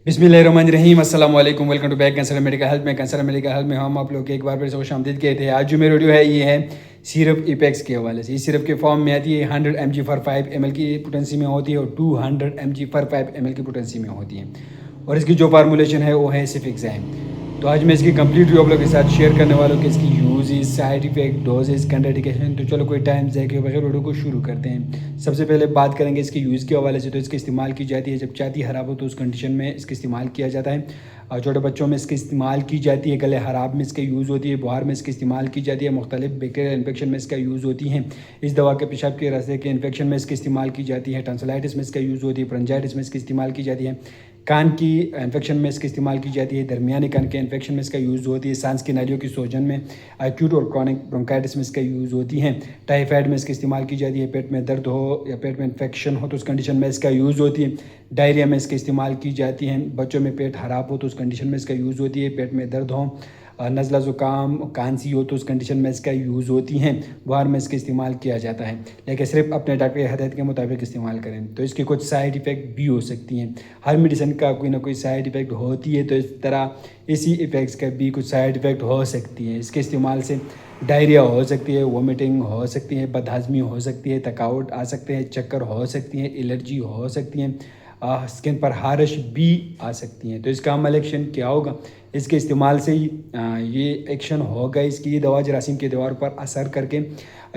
बिस्मिल्लाहिर्रहमानिर्रहीम, अस्सलाम वालेकुम, welcome to back cancer medical health में। कैंसर मेडिकल हेल्थ में हम आप लोग के एक बार फिर से खुश आमदीद कहते हैं। आज जो मेरी वीडियो है ये है सिरप इपेक्स के हवाले से। इस सिरप के फॉर्म में आती है 100 mg फॉर 5 ml की पोटेंसी में होती है और 200 mg फॉर 5 ml की पोटेंसी में होती है, और इसकी जो फार्मूलेशन है वो है सिफिक्साइम। तो आज मैं इसकी कंप्लीट रिव्यू आप लोगों के साथ शेयर करने वाला हूँ कि इसकी uses, side effect, doses, contraindication. तो चलो कोई टाइम ज़ाया किए बगैर वीडियो को शुरू करते हैं। सबसे पहले बात करेंगे इसके यूज़ के हवाले से। तो इसकी इस्तेमाल की जाती है जब छाती खराब हो तो उस कंडीशन में इसका इस्तेमाल किया जाता है। और छोटे बच्चों में इसका इस्तेमाल की जाती है, गले खराब में इसका यूज़ होती है, बुखार में इसका इस्तेमाल की जाती है, मुख्तलिफ बैक्टीरियल इन्फेक्शन में इसका यूज़ होती है। इस दवा के पेशाब के रास्ते के इन्फेक्शन में इसका इस्तेमाल की जाती है, टॉन्सिलाइटिस में इसका यूज़ होती है, ब्रोंकाइटिस में इसका इस्तेमाल की जाती है, कान की इन्फेक्शन में इसका इस्तेमाल की जाती है, दरमियानी कान के इन्फेक्शन में इसका यूज़ होती है, सांस की नालियों की सूजन में, एक्यूट और क्रॉनिक ब्रोंकाइटिस में इसका यूज़ होती है, टाइफाइड में इसका इस्तेमाल की जाती है, पेट में दर्द हो या पेट में इन्फेक्शन हो तो उस कंडीशन में इसका यूज़ होती है, डायरिया में इसका इस्तेमाल की जाती है, बच्चों में पेट खराब हो तो उस कंडीशन में इसका यूज़ होती है, पेट में दर्द हो, नज़ला ज़ुकाम, खांसी हो तो उस कंडीशन में इसका यूज़ होती हैं, बुखार में इसका इस्तेमाल किया जाता है। लेकिन सिर्फ अपने डॉक्टर की हदायत के मुताबिक इस्तेमाल करें। तो इसके कुछ साइड इफ़ेक्ट भी हो सकती हैं। हर मेडिसिन का कोई ना कोई साइड इफ़ेक्ट होती है, तो इस तरह इसी इफ़ेक्ट्स का भी कुछ साइड इफ़ेक्ट हो सकती हैं। इसके इस्तेमाल से डायरिया हो सकती है, वोमिटिंग हो सकती है, बदहज़मी हो सकती है, थकावट आ सकते हैं, चक्कर हो सकती हैं, एलर्जी हो सकती हैं, स्किन पर हारिश भी आ सकती हैं। तो इसका अमल एक्शन क्या होगा? इसके इस्तेमाल से ही ये एक्शन होगा। इसकी ये दवा जरासीम के दीवार पर असर करके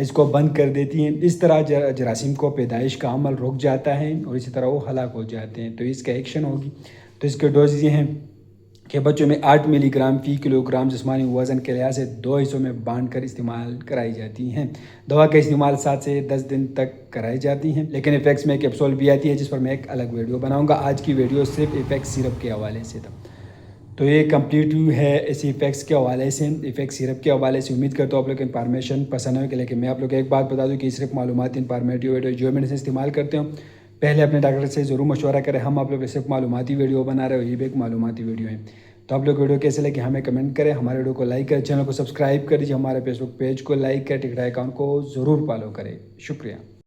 इसको बंद कर देती हैं। इस तरह जरासीम को पैदाइश का अमल रुक जाता है और इसी तरह वो हलाक हो जाते हैं। तो इसका एक्शन होगी। तो इसके डोजेज ये हैं कि बच्चों में 8 मिलीग्राम फ़ी किलोग्राम जिस्मानी वज़न के लिहाज से 2 हिस्सों में बांट कर इस्तेमाल कराई जाती हैं। दवा का इस्तेमाल 7 से 10 दिन तक कराई जाती हैं। लेकिन इफेक्ट्स में कैप्सूल भी आती है जिस पर मैं एक अलग वीडियो बनाऊंगा। आज की वीडियो सिर्फ इफेक्ट सिरप के हवाले से था। तो ये कंप्लीट व्यू है इसी इफेक्ट्स के हवाले से, इफेक्ट सिरप के हवाले से। उम्मीद करता हूँ आप लोग इन्फॉर्मेशन पसंद हो। लेकिन मैं आप लोग को एक बात बता दूँ कि सिर्फ मालूमाती इन्फॉर्मेटिव वीडियो जो मेडिसिन इस्तेमाल करते हो पहले अपने डॉक्टर से ज़रूर मशवरा करें। हम आप लोग सिर्फ मालूमाती वीडियो बना रहे हो, ये भी एक मालूमाती वीडियो है। तो आप लोग वीडियो कैसे लगे हमें कमेंट करें, हमारे वीडियो को लाइक करें, चैनल को सब्सक्राइब कर दीजिए, हमारे फेसबुक पेज को लाइक करें, टिकटॉक अकाउंट को ज़रूर फॉलो करें। शुक्रिया।